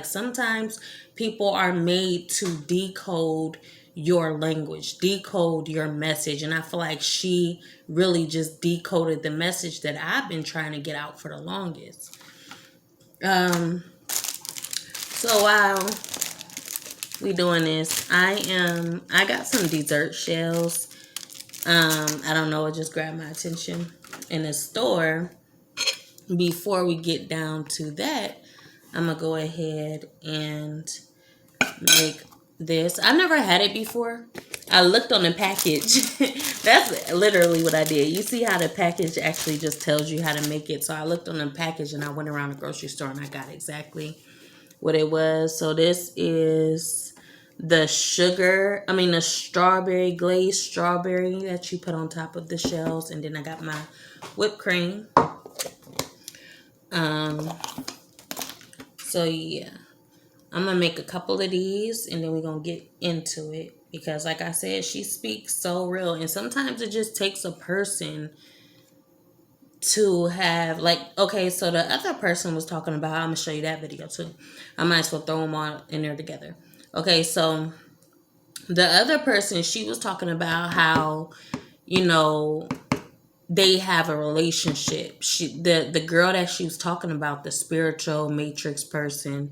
like sometimes people are made to decode your language, decode your message. And I feel like she really just decoded the message that I've been trying to get out for the longest. So while we doing this, I got some dessert shells. I don't know, it just grabbed my attention in the store. Before we get down to that, I'm gonna go ahead and make this. I've never had it before. I looked on the package. That's literally what I did. You see how the package actually just tells you how to make it. So I looked on the package and I went around the grocery store and I got exactly what it was. So this is the the strawberry glazed strawberry that you put on top of the shells. And then I got my whipped cream. So yeah, I'm gonna make a couple of these and then we're gonna get into it, because like I said, she speaks so real, and sometimes it just takes a person to have, like, okay, so the other person was talking about, I'm gonna show you that video too. I might as well throw them all in there together. Okay, so the other person, she was talking about how, they have a relationship. The girl that she was talking about, the spiritual matrix person,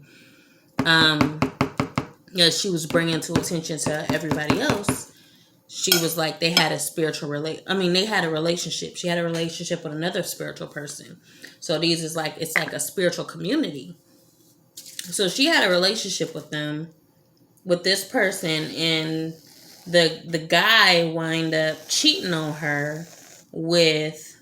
she was bringing to attention to everybody else. She was like, they had a they had a relationship. She had a relationship with another spiritual person. So it's like a spiritual community. So she had a relationship with this person, and the guy wind up cheating on her with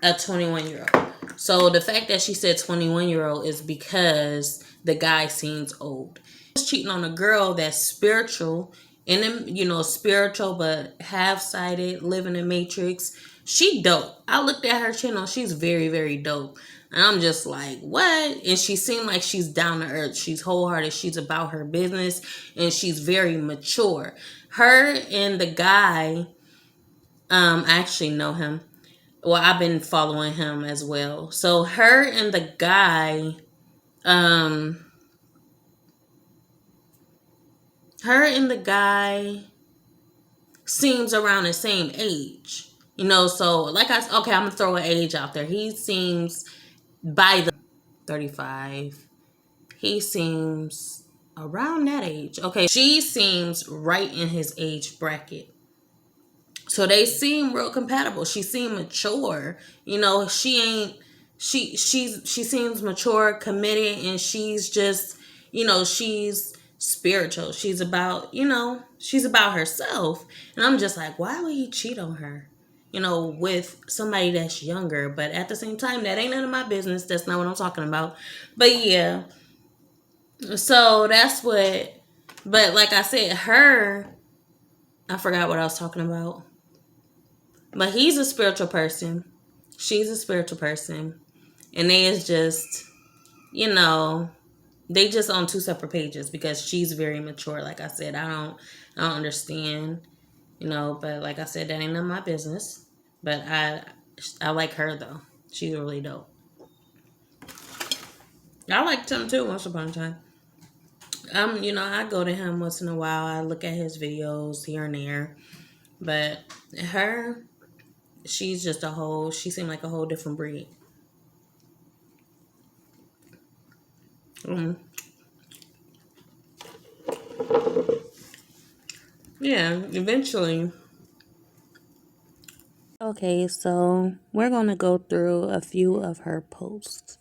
a 21-year-old. So the fact that she said 21-year-old is because the guy seems old. He's cheating on a girl that's spiritual, and spiritual but half-sided, living in matrix. She dope. I looked at her channel. She's very, very dope. And I'm just like, what? And she seemed like she's down to earth. She's wholehearted. She's about her business. And she's very mature. Her and the guy, I actually know him. Well, I've been following him as well. So her and the guy, seems around the same age. So I'm gonna throw an age out there. He seems by the 35. He seems around that age. Okay, she seems right in his age bracket. So they seem real compatible. She seemed mature. She seems mature, committed, and she's just, she's spiritual. She's about herself. And I'm just like, why would he cheat on her? With somebody that's younger. But at the same time, that ain't none of my business. That's not what I'm talking about. But yeah. So but like I said, I forgot what I was talking about. But he's a spiritual person. She's a spiritual person. And they is just, they just on two separate pages, because she's very mature. Like I said, I don't understand, but like I said, that ain't none of my business. But I like her though. She's really dope. I liked him too once upon a time. I go to him once in a while. I look at his videos here and there. But her, she seemed like a whole different breed. Yeah, eventually. Okay, so we're going to go through a few of her posts.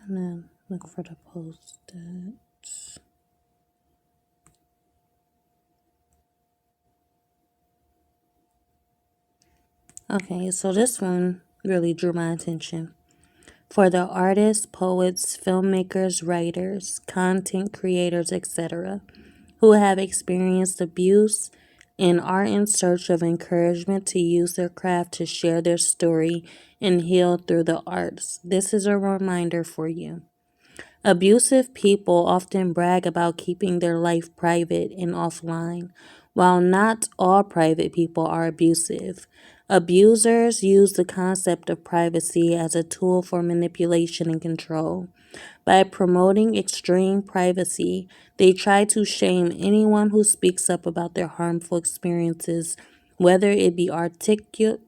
Trying to look for the post that... Okay, so this one really drew my attention. for the artists, poets, filmmakers, writers, content creators, etc., who have experienced abuse and are in search of encouragement to use their craft to share their story and heal through the arts. This is a reminder for you. Abusive people often brag about keeping their life private and offline. While not all private people are abusive, abusers use the concept of privacy as a tool for manipulation and control. By promoting extreme privacy, they try to shame anyone who speaks up about their harmful experiences, whether it be artistically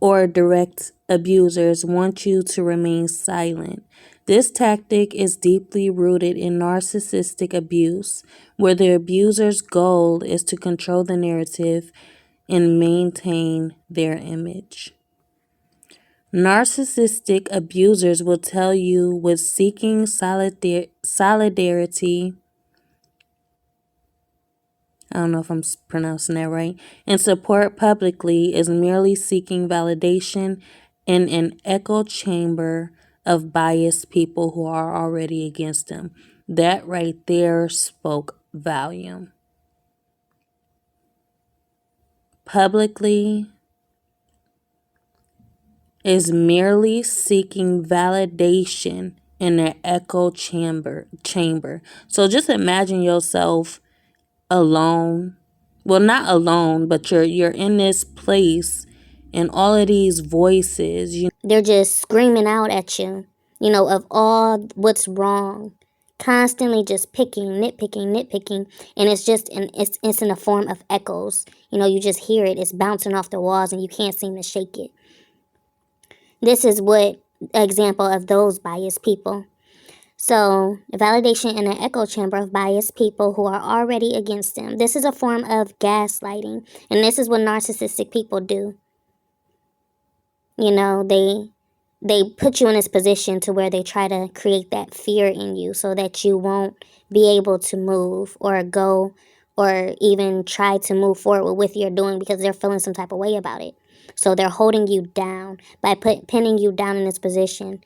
or direct. Abusers want you to remain silent. This tactic is deeply rooted in narcissistic abuse, where the abuser's goal is to control the narrative and maintain their image. Narcissistic abusers will tell you with seeking solidarity, I don't know if I'm pronouncing that right, and support publicly is merely seeking validation in an echo chamber of biased people who are already against them. That right there spoke volume. Publicly is merely seeking validation in an echo chamber. So just imagine yourself alone. Well, not alone, but you're in this place and all of these voices, they're just screaming out at you, of all what's wrong. Constantly just nitpicking, and it's in the form of echoes. You just hear it. It's bouncing off the walls, and you can't seem to shake it. This is what example of those biased people. So, validation in an echo chamber of biased people who are already against them. This is a form of gaslighting, and this is what narcissistic people do. They put you in this position to where they try to create that fear in you so that you won't be able to move or go or even try to move forward with what you're doing because they're feeling some type of way about it. So they're holding you down by pinning you down in this position.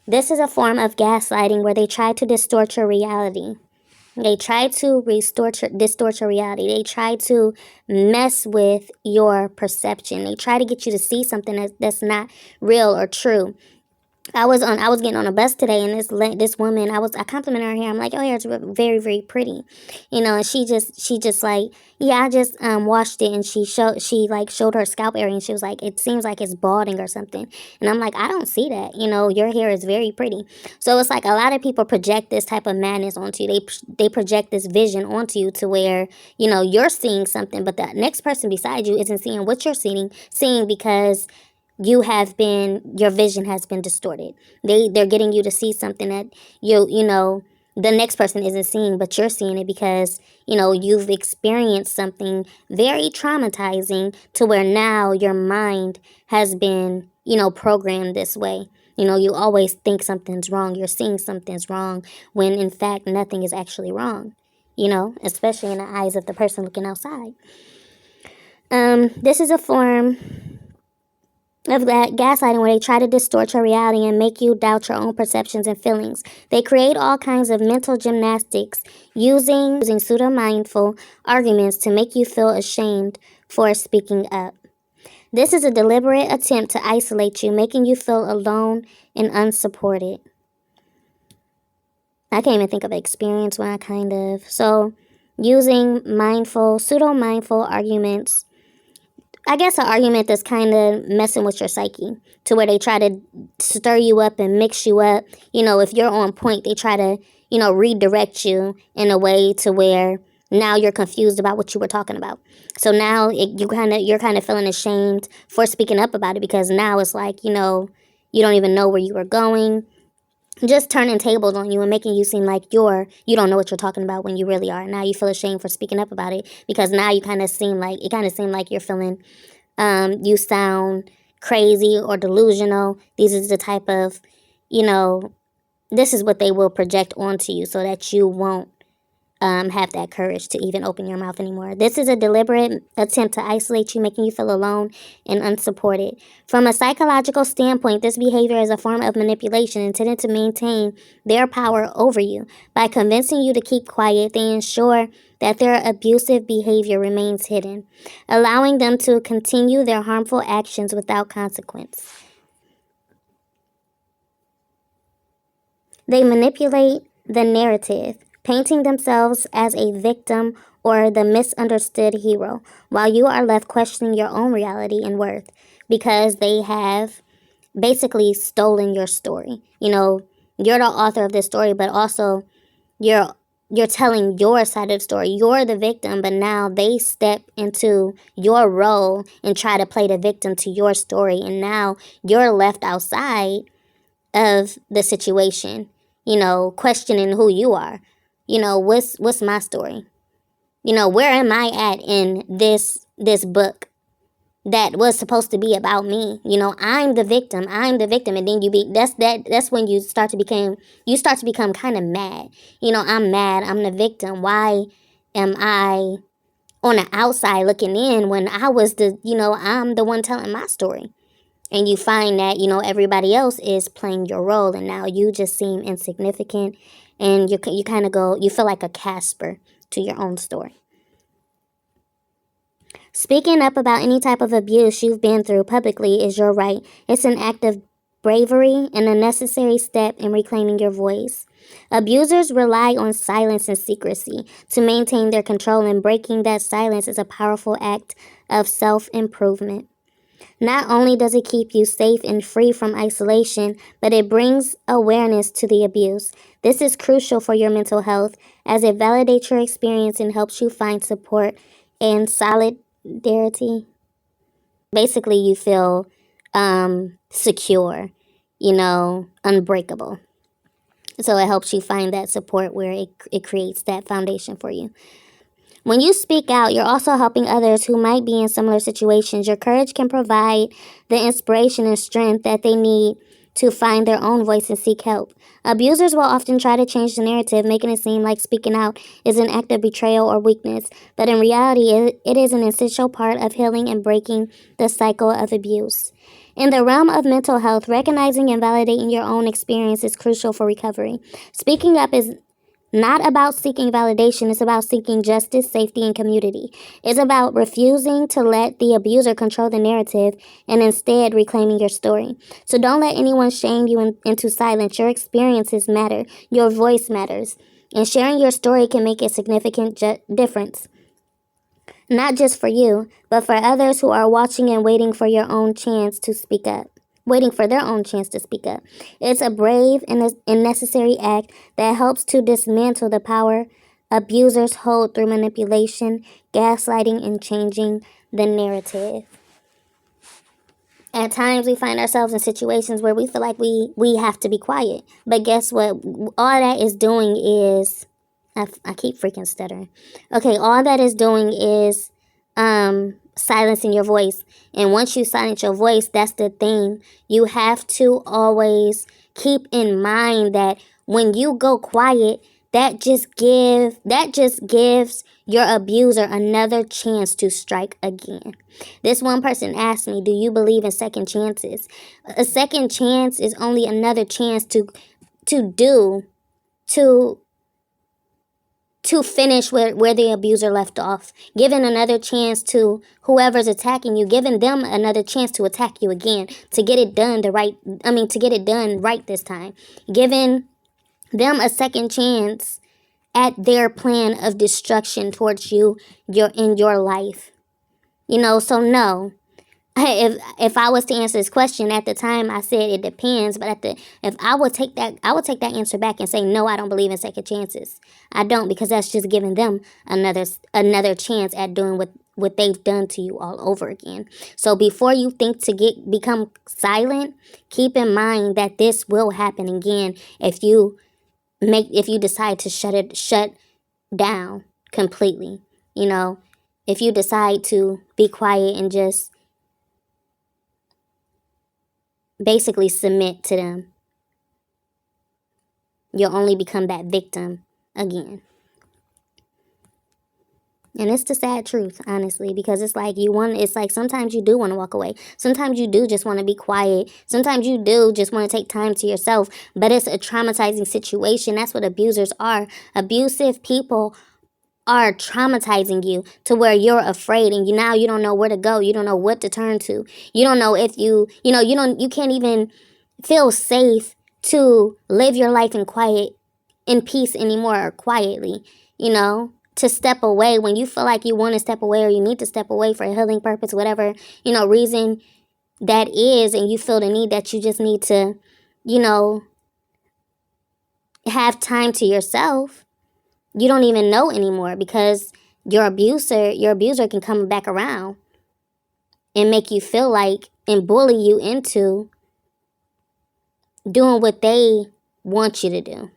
This is a form of gaslighting where they try to distort your reality. They try to distort your reality. They try to mess with your perception. They try to get you to see something that's not real or true. I was getting on a bus today, and this woman, I complimented her hair. I'm like, your hair is very, very pretty, and she just like, yeah, I just washed it, and she showed her scalp area, and she was like, it seems like it's balding or something, and I'm like, I don't see that, your hair is very pretty. So it's like a lot of people project this type of madness onto you. They project this vision onto you to where you're seeing something, but the next person beside you isn't seeing what you're seeing because your vision has been distorted. They're getting you to see something that the next person isn't seeing, but you're seeing it because you've experienced something very traumatizing to where now your mind has been programmed this way. You always think something's wrong. You're seeing something's wrong when in fact nothing is actually wrong. Especially in the eyes of the person looking outside. This is a form of that gaslighting where they try to distort your reality and make you doubt your own perceptions and feelings. They create all kinds of mental gymnastics using pseudo-mindful arguments to make you feel ashamed for speaking up. This is a deliberate attempt to isolate you, making you feel alone and unsupported. I can't even think of an experience when So, using pseudo-mindful arguments, I guess an argument that's kind of messing with your psyche to where they try to stir you up and mix you up. If you're on point, they try to, redirect you in a way to where now you're confused about what you were talking about. So now you're kind of feeling ashamed for speaking up about it because now it's like, you don't even know where you were going. Just turning tables on you and making you seem like you don't know what you're talking about when you really are. Now you feel ashamed for speaking up about it because now you kind of seem like you're feeling, you sound crazy or delusional. These is the type of, this is what they will project onto you so that you won't have that courage to even open your mouth anymore. This is a deliberate attempt to isolate you, making you feel alone and unsupported. From a psychological standpoint, this behavior is a form of manipulation intended to maintain their power over you. By convincing you to keep quiet, they ensure that their abusive behavior remains hidden, allowing them to continue their harmful actions without consequence. They manipulate the narrative, painting themselves as a victim or the misunderstood hero, while you are left questioning your own reality and worth because they have basically stolen your story. You're the author of this story, but also you're you're telling your side of the story. You're the victim, but now they step into your role and try to play the victim to your story, and now you're left outside of the situation, questioning who you are. What's my story? Where am I at in this book that was supposed to be about me? I'm the victim. I'm the victim, and then that's when you start to become kind of mad. I'm mad. I'm the victim. Why am I on the outside looking in when I'm the one telling my story? And you find that everybody else is playing your role, and now you just seem insignificant, and you kind of you feel like a Casper to your own story. Speaking up about any type of abuse you've been through publicly is your right. It's an act of bravery and a necessary step in reclaiming your voice. Abusers rely on silence and secrecy to maintain their control, and breaking that silence is a powerful act of self-improvement. Not only does it keep you safe and free from isolation, but it brings awareness to the abuse. This is crucial for your mental health as it validates your experience and helps you find support and solidarity. Basically, you feel secure, unbreakable. So it helps you find that support where it creates that foundation for you. When you speak out, you're also helping others who might be in similar situations. Your courage can provide the inspiration and strength that they need to find their own voice and seek help. Abusers will often try to change the narrative, making it seem like speaking out is an act of betrayal or weakness, but in reality, it is an essential part of healing and breaking the cycle of abuse. In the realm of mental health, recognizing and validating your own experience is crucial for recovery. Speaking up is not about seeking validation, it's about seeking justice, safety, and community. It's about refusing to let the abuser control the narrative and instead reclaiming your story. So don't let anyone shame you into silence. Your experiences matter, your voice matters, and sharing your story can make a significant difference. Not just for you, but for others who are watching and waiting for your own chance to speak up. Waiting for their own chance to speak up. It's a brave and necessary act that helps to dismantle the power abusers hold through manipulation, gaslighting, and changing the narrative. At times we find ourselves in situations where we feel like we have to be quiet. But guess what? All that is doing is I keep freaking stuttering. Okay, all that is doing is silencing your voice. And once you silence your voice, that's the thing. You have to always keep in mind that when you go quiet, that just gives your abuser another chance to strike again. This one person asked me, "Do you believe in second chances?" A second chance is only another chance to do to finish where the abuser left off, giving another chance to whoever's attacking you, giving them another chance to attack you again, to get it done to get it done right this time, giving them a second chance at their plan of destruction towards you, in your life. So no. If I was to answer this question at the time, I said it depends. But if I would take that answer back and say no, I don't believe in second chances. I don't, because that's just giving them another chance at doing what they've done to you all over again. So before you think to become silent, keep in mind that this will happen again if you decide to shut down completely. If you decide to be quiet and just basically submit to them, you'll only become that victim again. And it's the sad truth, honestly, because it's like sometimes you do want to walk away. Sometimes you do just want to be quiet. Sometimes you do just want to take time to yourself. But it's a traumatizing situation. That's what abusers are. Abusive people are traumatizing you to where you're afraid, and you don't know where to go. You don't know what to turn to. You don't know if you can't even feel safe to live your life in quiet, in peace anymore, or quietly, to step away when you feel like you want to step away, or you need to step away for a healing purpose, whatever, reason that is, and you feel the need that you just need to, you know, have time to yourself. You don't even know anymore because your abuser can come back around and make you feel like, and bully you into doing what they want you to do.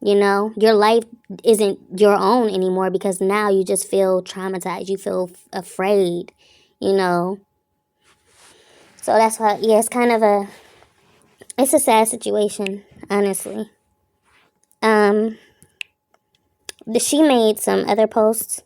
Your life isn't your own anymore because now you just feel traumatized. You feel afraid, you know. So that's why, yeah, it's a sad situation, honestly. Um, she made some other posts.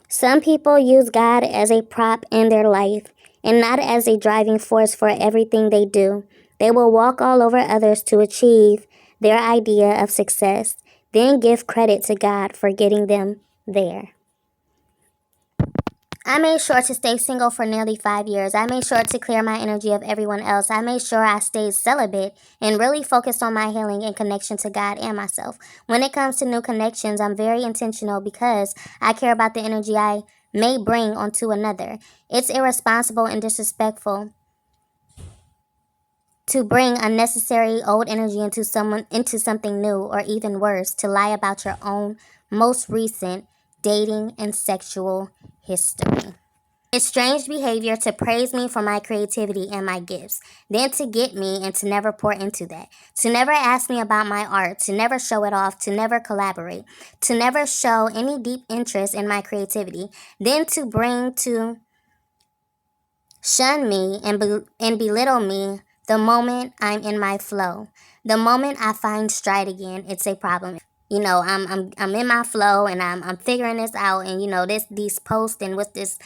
Some people use God as a prop in their life and not as a driving force for everything they do. They will walk all over others to achieve their idea of success, then give credit to God for getting them there. I made sure to stay single for nearly 5 years. I made sure to clear my energy of everyone else. I made sure I stayed celibate and really focused on my healing and connection to God and myself. When it comes to new connections, I'm very intentional because I care about the energy I may bring onto another. It's irresponsible and disrespectful to bring unnecessary old energy into something new, or even worse, to lie about your own most recent dating and sexual history. It's strange behavior to praise me for my creativity and my gifts, then to get me and to never pour into that, to never ask me about my art, to never show it off, to never collaborate, to never show any deep interest in my creativity, then to shun me and belittle me the moment I'm in my flow. The moment I find stride again, it's a problem. I'm in my flow and I'm figuring this out, and these posts and what this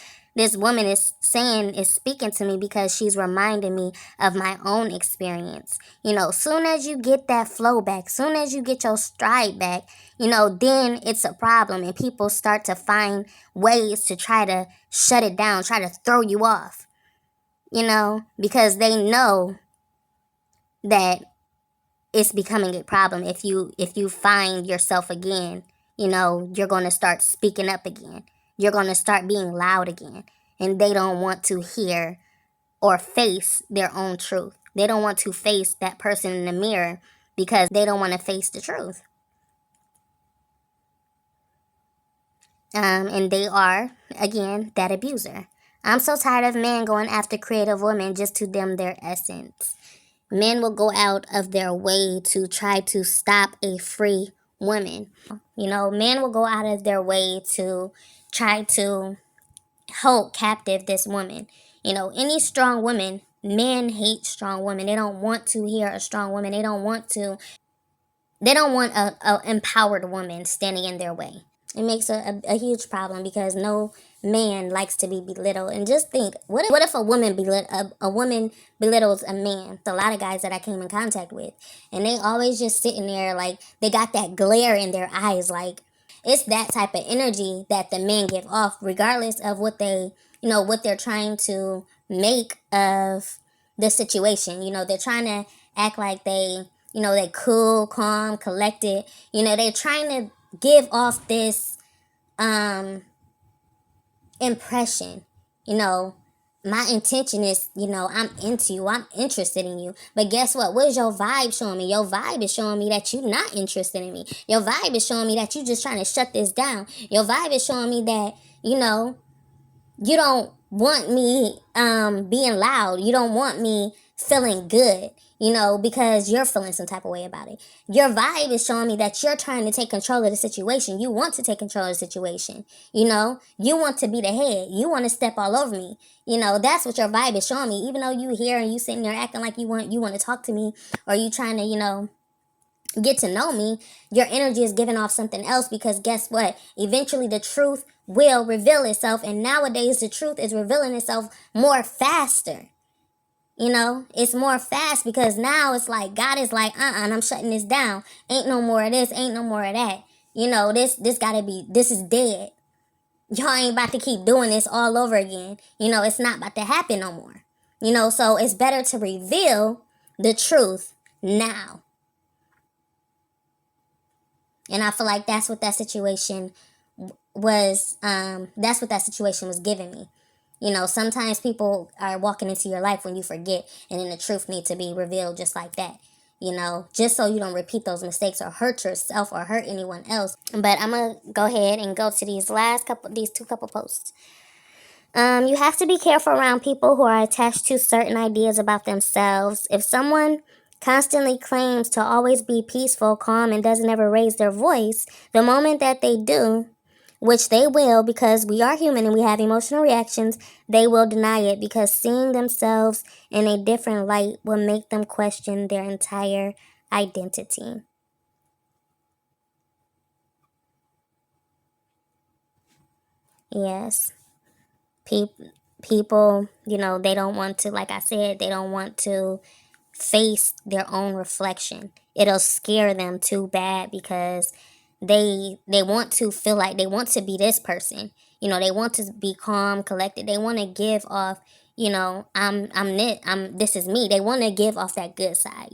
woman is saying is speaking to me because she's reminding me of my own experience. Soon as you get that flow back, soon as you get your stride back, then it's a problem, and people start to find ways to try to shut it down, try to throw you off, because they know that it's becoming a problem. If you find yourself again, you're going to start speaking up again. You're going to start being loud again, and they don't want to hear or face their own truth. They don't want to face that person in the mirror because they don't want to face the truth. And they are, again, that abuser. I'm so tired of men going after creative women just to dim their essence. Men will go out of their way to try to stop a free woman. Men will go out of their way to try to hold captive this woman. Any strong woman, men hate strong women. They don't want to hear a strong woman. They don't want a empowered woman standing in their way. It makes a huge problem because no man likes to be belittled. And just think, what if a woman a woman belittles a man? A lot of guys that I came in contact with, and they always just sitting there like they got that glare in their eyes, like it's that type of energy that the men give off, regardless of what they're trying to make of the situation. They're trying to act like they cool, calm, collected. They're trying to give off this impression. My intention is, I'm into you, I'm interested in you. But guess what is your vibe showing me? Your vibe is showing me that you're not interested in me. Your vibe is showing me that you're just trying to shut this down. Your vibe is showing me that, you don't want me being loud. You don't want me feeling good, because you're feeling some type of way about it. Your vibe is showing me that you're trying to take control of the situation. You want to take control of the situation. You want to be the head. You want to step all over me. That's what your vibe is showing me. Even though you here and you sitting there acting like you want to talk to me, or you trying to, get to know me, your energy is giving off something else, because guess what? Eventually the truth will reveal itself, and nowadays the truth is revealing itself more faster. It's more fast, because now it's like God is like, and I'm shutting this down. Ain't no more of this, ain't no more of that. This gotta be, this is dead. Y'all ain't about to keep doing this all over again. It's not about to happen no more. So it's better to reveal the truth now. And I feel like that's what that situation was. That's what that situation was giving me. Sometimes people are walking into your life when you forget, and then the truth needs to be revealed just like that. Just so you don't repeat those mistakes or hurt yourself or hurt anyone else. But I'm gonna go ahead and go to these two couple posts. You have to be careful around people who are attached to certain ideas about themselves. If someone constantly claims to always be peaceful, calm, and doesn't ever raise their voice, the moment that they do, which they will, because we are human and we have emotional reactions, they will deny it, because seeing themselves in a different light will make them question their entire identity. Yes. People, they don't want to, like I said, they don't want to face their own reflection. It'll scare them too bad, because they want to feel like they want to be this person. They want to be calm, collected. They want to give off, this is me. They want to give off that good side.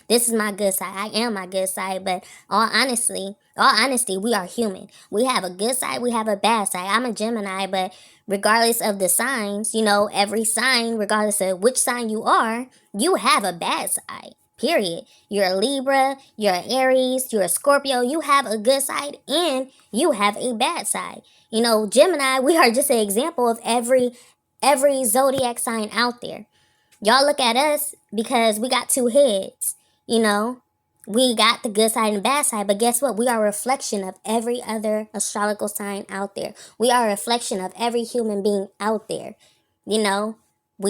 This is my good side. I am my good side. But all honesty, we are human. We have a good side, we have a bad side. I'm a Gemini, but regardless of the signs, every sign, regardless of which sign you are, you have a bad side. Period. You're a Libra, you're an Aries, you're a Scorpio. You have a good side and you have a bad side. Gemini, we are just an example of every zodiac sign out there. Y'all look at us because we got two heads. You know, we got the good side and the bad side, but guess what? We are a reflection of every other astrological sign out there. We are a reflection of every human being out there. We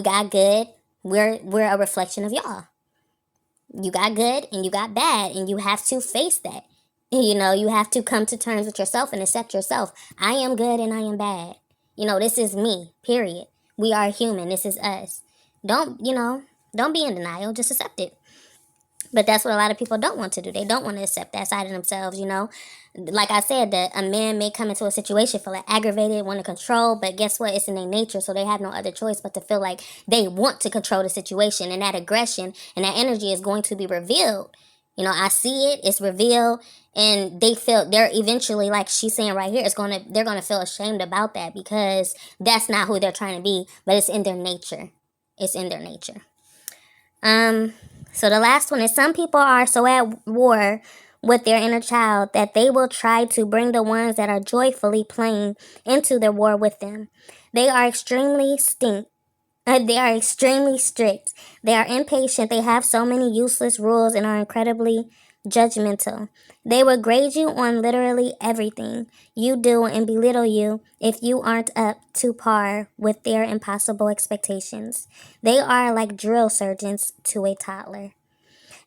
got good. We're a reflection of y'all. You got good and you got bad, and you have to face that. You have to come to terms with yourself and accept yourself. I am good and I am bad. This is me, period. We are human. This is us. Don't be in denial. Just accept it. But that's what a lot of people don't want to do. They don't want to accept that side of themselves. Like I said, that a man may come into a situation, feel like aggravated, want to control, but guess what? It's in their nature, so they have no other choice but to feel like they want to control the situation, and that aggression and that energy is going to be revealed. I see it, it's revealed, and they're eventually, like she's saying right here, they're gonna feel ashamed about that, because that's not who they're trying to be, but it's in their nature. It's in their nature. So the last one is, some people are so at war with their inner child that they will try to bring the ones that are joyfully playing into their war with them. They are extremely they are extremely strict. They are impatient. They have so many useless rules and are incredibly judgmental. They will grade you on literally everything you do and belittle you if you aren't up to par with their impossible expectations. They are like drill sergeants to a toddler.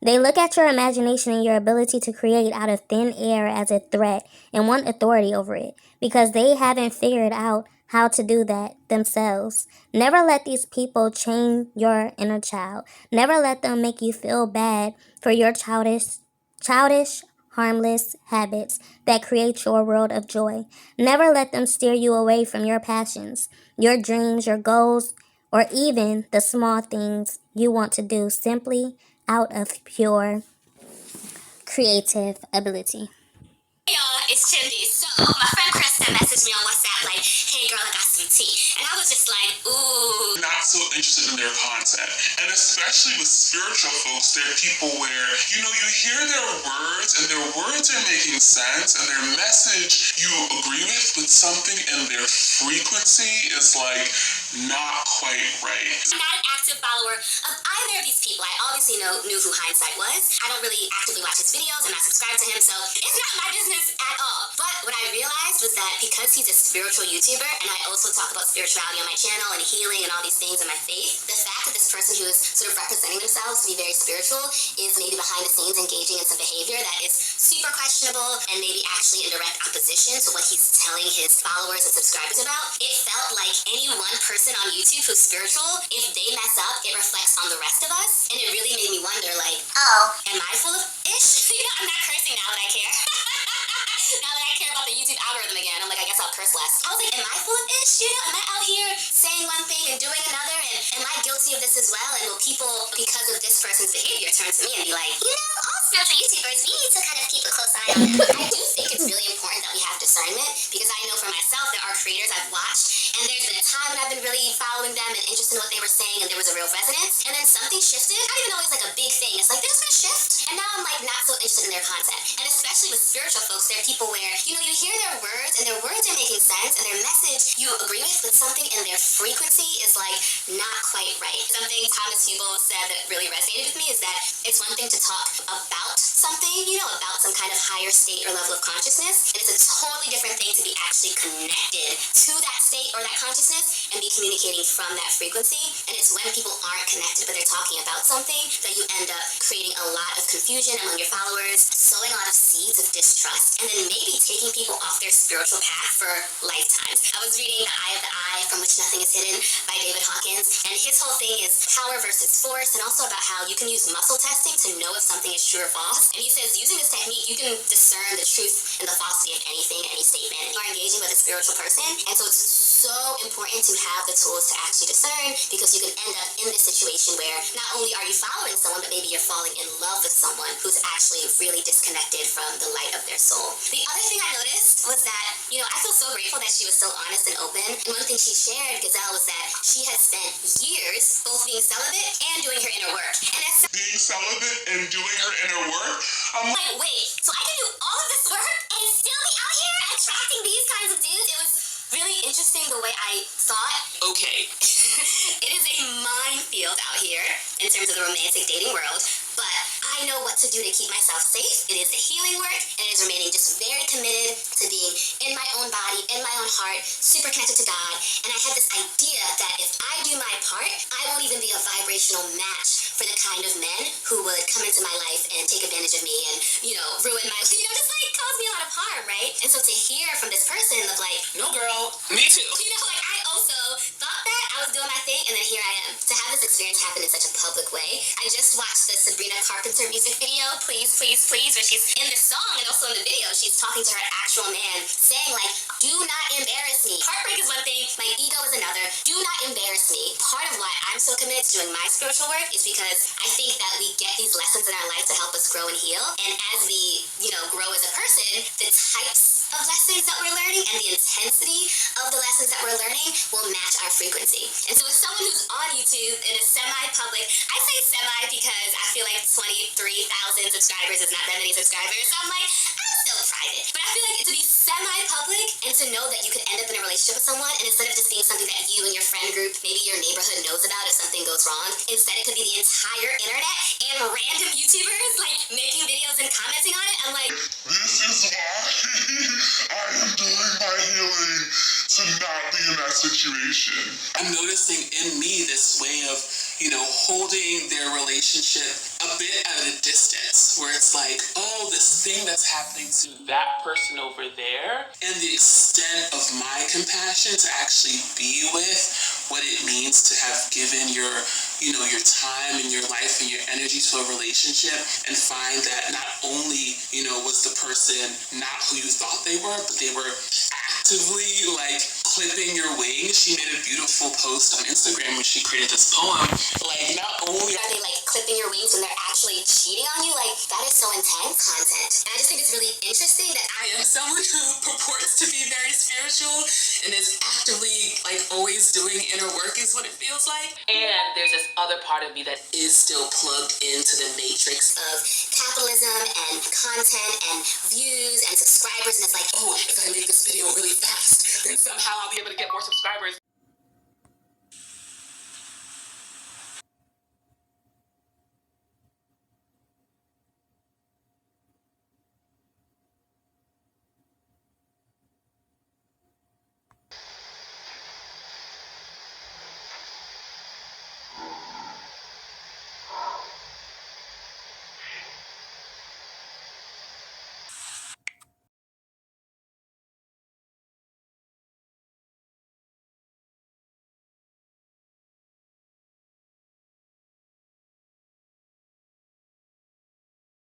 They look at your imagination and your ability to create out of thin air as a threat and want authority over it, because they haven't figured out how to do that themselves. Never let these people chain your inner child. Never let them make you feel bad for your childish, harmless habits that create your world of joy. Never let them steer you away from your passions, your dreams, your goals, or even the small things you want to do simply out of pure creative ability. Hey y'all, it's Chimney. So my friend Krista messaged me on WhatsApp like, "Hey girl, I got some tea," and I was just like, "Ooh." Not so interested in their content, and especially with spiritual folks, there are people where you hear their words and their words are making sense and their message you agree with, but something in their frequency is like not quite right. I'm not an active follower of either of these people. I obviously knew who Hindsight was. I don't really actively watch his videos. I'm not subscribed to him, so it's not my business at all. But what I realized was that because he's a spiritual YouTuber, and I also talk about spirituality on my channel and healing and all these things in my faith, the fact fact that this person who is sort of representing themselves to be very spiritual is maybe behind the scenes engaging in some behavior that is super questionable and maybe actually in direct opposition to what he's telling his followers and subscribers about, it felt like any one person on YouTube who's spiritual, if they mess up, it reflects on the rest of us. And it really made me wonder, like, oh, am I full of ish? I'm not cursing now that I care. Now that I care about the YouTube algorithm again, I'm like, I guess I'll curse less. I was like, am I full of ish? Am I out here saying one thing and doing another? And am I guilty of this as well? And will people, because of this person's behavior, turn to me and be like, all spiritual YouTubers, we need to kind of keep a close eye on them. I do think it's really important that we have discernment, because I know for myself there are creators I've watched, and there's been a time when I've been really following them and interested in what they were saying, and there was a real resonance, and then something shifted. Not even always like a big thing. It's like there's been a shift, and now I'm like not so interested in their content. And especially with spiritual folks, there are people where, you hear their words, and their words are making sense, and their message you agree with, but something in their frequency is like not quite right. Something Thomas Hubel said that really resonated with me is that it's one thing to talk about something, about some kind of higher state or level of consciousness, and it's a totally different thing to be actually connected to that state or that consciousness and be communicating from that frequency. And it's when people aren't connected but they're talking about something that you end up creating a lot of confusion among your followers, sowing a lot of seeds of distrust, and then maybe taking people off their spiritual path for lifetimes. I was reading The Eye of the Eye, From Which Nothing is Hidden by David Hawkins, and his whole thing is power versus force, and also about how you can use muscle testing to know if something is true or false. And he says using this technique, you can discern the truth and the falsity of anything, any statement. You are engaging with a spiritual person, and so it's so important to have the tools to actually discern, because you can end up in this situation where not only are you following someone, but maybe you're falling in love with someone who's actually really disconnected from the light of their soul. The other thing I noticed was that, I feel so grateful that she was so honest and open. And one thing she shared, Gazelle, was that she had spent years both being celibate and doing her inner work. And as Being celibate and doing her inner work, I'm like, wait, so I can do all of this work and still be out here attracting these kinds of dudes? It was really interesting the way I thought, okay, it is a minefield out here in terms of the romantic dating world, but I know what to do to keep myself safe. It is the healing work, and it is remaining just very committed to being in my own body, in my own heart, super connected to God. And I had this idea that if I do my part, I won't even be a vibrational match for the kind of men who would come into my life and take advantage of me and, ruin my, just like cause me a lot of harm, right? And so to hear from this person of like, no girl, me too. I also thought that I was doing my thing, and then here I am. To have this experience happen in such a public way. I just watched the Sabrina Carpenter music video, Please, Please, Please, where she's in the song and also in the video, she's talking to her actual man, saying like, do not embarrass me. Heartbreak is one thing, my ego is another. Do not embarrass me. Part of why I'm so committed to doing my spiritual work is because I think that we get these lessons in our life to help us grow and heal. And as we, grow as a person, the types of lessons that we're learning and the intensity of the lessons that we're learning will match our frequency. And so as someone who's on YouTube in a semi-public, I say semi because I feel like 23,000 subscribers is not that many subscribers, so I'm like, I'm still private. But I feel like to be semi-public and to know that you could end up in a relationship with someone, and instead of just being something that you and your friend group, maybe your neighborhood knows about if something goes wrong, instead it could be the entire internet and random YouTubers like making videos and commenting on it. I'm like, this is why I am doing my healing to not be in that situation. I'm noticing in me this way of, holding their relationship a bit at a distance, where it's like, oh, this thing that's happening to that person over there, and the extent of my compassion to actually be with what it means to have given your time and your life and your energy to a relationship, and find that not only, was the person not who you thought they were, but they were actively like clipping your wings. She made a beautiful post on Instagram when she created this poem. Like, not only are they like clipping your wings when they're actually cheating on you? Like, that is so intense content. And I just think it's really interesting that I am someone who purports to be very spiritual and is actively like always doing inner work is what it feels like. And there's this other part of me that is still plugged into the matrix of capitalism and content and views and subscribers, and it's like, oh, if I make this video really fast, then somehow I'll be able to get more subscribers.